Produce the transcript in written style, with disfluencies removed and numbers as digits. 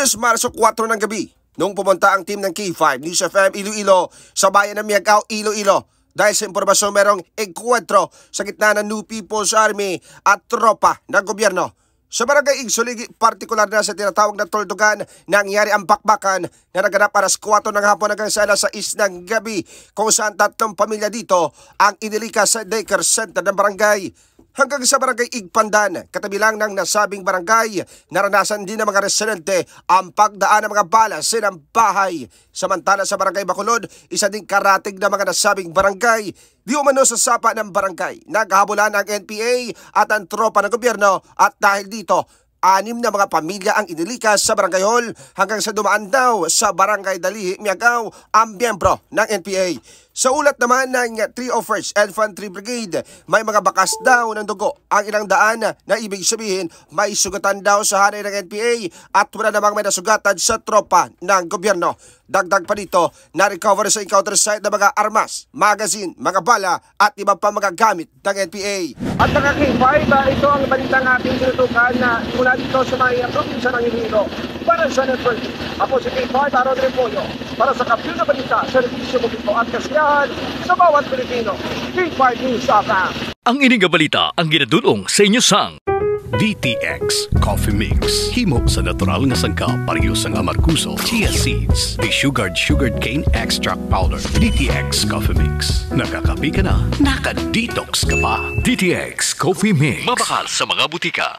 Lunes, Marso 4 ng gabi, nung pumunta ang team ng K5 News FM Iloilo sa bayan ng Miagao, Iloilo. Dahil sa impormasyon merong enkwentro sa gitna ng New People's Army at tropa ng gobyerno. Sa barangay Igsoligi, partikular na sa tinatawag na Toldogan, nangyari ang bakbakan na naganap alas 4 ng hapon hanggang sa alas 6 ng gabi, kung saan 3 pamilya dito ang inilikas sa daycare center ng barangay. Hanggang sa barangay Igpandan, katabi lang ng nasabing barangay, naranasan din ng mga residente ang pagdaan ng mga bala sa ilang bahay. Samantala sa barangay Bacolod, isa ding karatig na mga nasabing barangay. Di umano sa sapa ng barangay, naghahabulan ang NPA at ang tropa ng gobyerno, at dahil dito, 6 na mga pamilya ang inilikas sa barangay hall hanggang sa dumaan daw sa barangay Dalihi, Miagao ang miyembro ng NPA. Sa ulat naman ng 301st Infantry Brigade, may mga bakas daw ng dugo ang ilang daan, na ibig sabihin may sugatan daw sa hanay ng NPA at wala namang may nasugatan sa tropa ng gobyerno. Dagdag pa dito, na-recover sa encounter site ng mga armas, magazine, mga bala at iba pa mga gamit ng NPA. At mga K5, ito ang balitang ating sinutukan na mula dito sa may probinsya ng Iloilo. Para sa network, ako si K5 Aaron Repollo, para sa Kapyul na Balita, Servisyo Publiko at Kasiyahan sa bawat Pilipino. K5 News FM. Ang ining balita ang ginadulong sa inyo sang DTX Coffee Mix. Himo sa natural nga sangka pareho sang amarkuso, chia seeds, sugared cane extract powder. DTX Coffee Mix. Nakakapi ka na, naka-detox ka pa. DTX Coffee Mix. Mabakal sa mga butika.